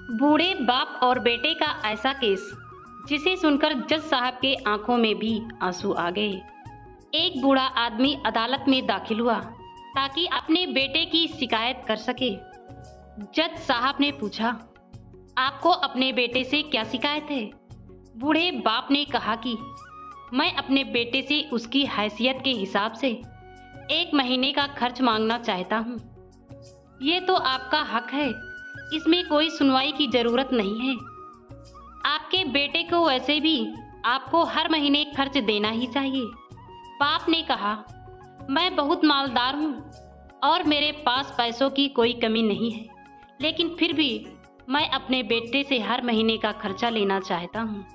बूढ़े बाप और बेटे का ऐसा केस जिसे सुनकर जज साहब के आंखों में भी आंसू आ गए। एक बूढ़ा आदमी अदालत में दाखिल हुआ ताकि अपने बेटे की शिकायत कर सके। जज साहब ने पूछा, आपको अपने बेटे से क्या शिकायत है? बूढ़े बाप ने कहा कि मैं अपने बेटे से उसकी हैसियत के हिसाब से 1 महीने का खर्च मांगना चाहता हूँ। ये तो आपका हक है, इसमें कोई सुनवाई की जरूरत नहीं है। आपके बेटे को वैसे भी आपको हर महीने खर्च देना ही चाहिए। बाप ने कहा, मैं बहुत मालदार हूँ और मेरे पास पैसों की कोई कमी नहीं है, लेकिन फिर भी मैं अपने बेटे से हर महीने का खर्चा लेना चाहता हूँ,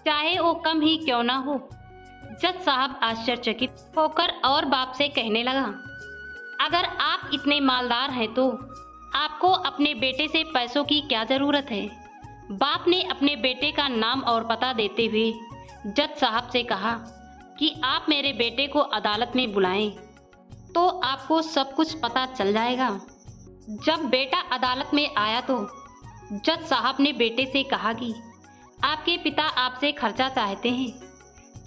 चाहे वो कम ही क्यों ना हो। जज साहब आश्चर्यचकित होकर और बाप से कहने लगा, अगर आप इतने मालदार हैं तो आपको अपने बेटे से पैसों की क्या जरूरत है? बाप ने अपने बेटे का नाम और पता देते हुए जज साहब से कहा कि आप मेरे बेटे को अदालत में बुलाएं तो आपको सब कुछ पता चल जाएगा। जब बेटा अदालत में आया तो जज साहब ने बेटे से कहा कि आपके पिता आपसे खर्चा चाहते हैं,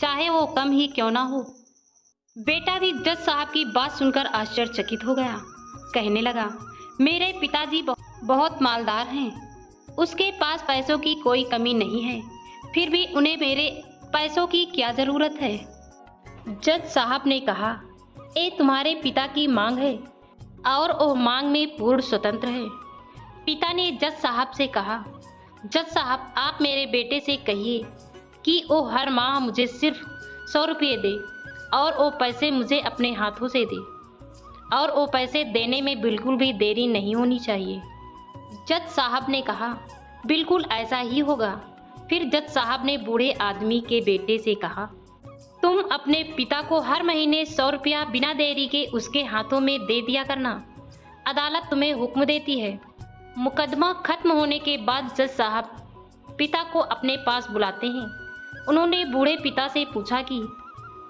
चाहे वो कम ही क्यों ना हो। बेटा भी जज साहब की बात सुनकर आश्चर्यचकित हो गया। कहने लगा, मेरे पिताजी बहुत मालदार हैं, उसके पास पैसों की कोई कमी नहीं है, फिर भी उन्हें मेरे पैसों की क्या जरूरत है? जज साहब ने कहा, ये तुम्हारे पिता की मांग है और वो मांग में पूर्ण स्वतंत्र है। पिता ने जज साहब से कहा, जज साहब आप मेरे बेटे से कहिए कि वो हर माह मुझे सिर्फ 100 रुपये दे और वो पैसे मुझे अपने हाथों से दे और वो पैसे देने में बिल्कुल भी देरी नहीं होनी चाहिए। जज साहब ने कहा, बिल्कुल ऐसा ही होगा। फिर जज साहब ने बूढ़े आदमी के बेटे से कहा, तुम अपने पिता को हर महीने 100 रुपया बिना देरी के उसके हाथों में दे दिया करना। अदालत तुम्हें हुक्म देती है। मुकदमा खत्म होने के बाद जज साहब पिता को अपने पास बुलाते हैं। उन्होंने बूढ़े पिता से पूछा कि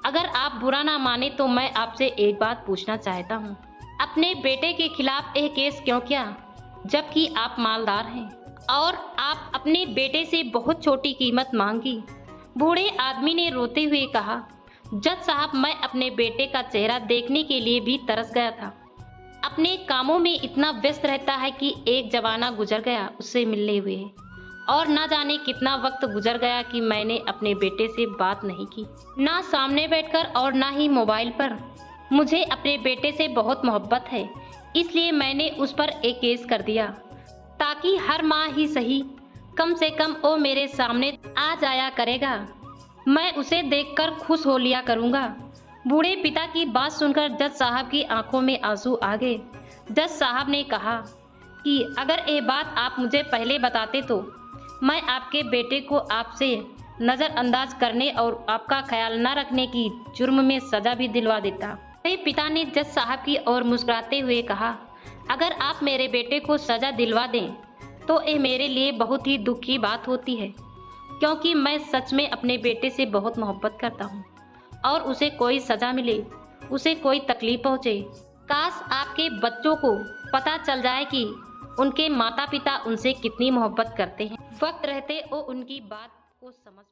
अगर आप बुरा ना माने तो मैं आपसे एक बात पूछना चाहता हूँ, अपने बेटे के खिलाफ यह केस क्यों किया जबकि आप मालदार हैं और आप अपने बेटे से बहुत छोटी कीमत मांगी? बूढ़े आदमी ने रोते हुए कहा, जज साहब मैं अपने बेटे का चेहरा देखने के लिए भी तरस गया था। अपने कामों में इतना व्यस्त रहता है कि एक जमाना गुजर गया उससे मिलने हुए और ना जाने कितना वक्त गुजर गया कि मैंने अपने बेटे से बात नहीं की, ना सामने बैठकर और ना ही मोबाइल पर। मुझे अपने बेटे से बहुत मोहब्बत है, इसलिए मैंने उस पर एक केस कर दिया ताकि हर माह ही सही कम से कम वो मेरे सामने आ जाया करेगा, मैं उसे देखकर खुश हो लिया करूँगा। बूढ़े पिता की बात सुनकर जज साहब की आंखों में आंसू आ गए। जज साहब ने कहा कि अगर ये बात आप मुझे पहले बताते तो मैं आपके बेटे को आपसे नज़रअंदाज करने और आपका ख्याल न रखने की जुर्म में सज़ा भी दिलवा देता। मेरे पिता ने जज साहब की ओर मुस्कुराते हुए कहा, अगर आप मेरे बेटे को सज़ा दिलवा दें तो ये मेरे लिए बहुत ही दुख की बात होती है, क्योंकि मैं सच में अपने बेटे से बहुत मोहब्बत करता हूँ और उसे कोई सज़ा मिले, उसे कोई तकलीफ पहुँचे। काश आपके बच्चों को पता चल जाए कि उनके माता पिता उनसे कितनी मोहब्बत करते हैं। वक्त रहते वो उनकी बात को समझ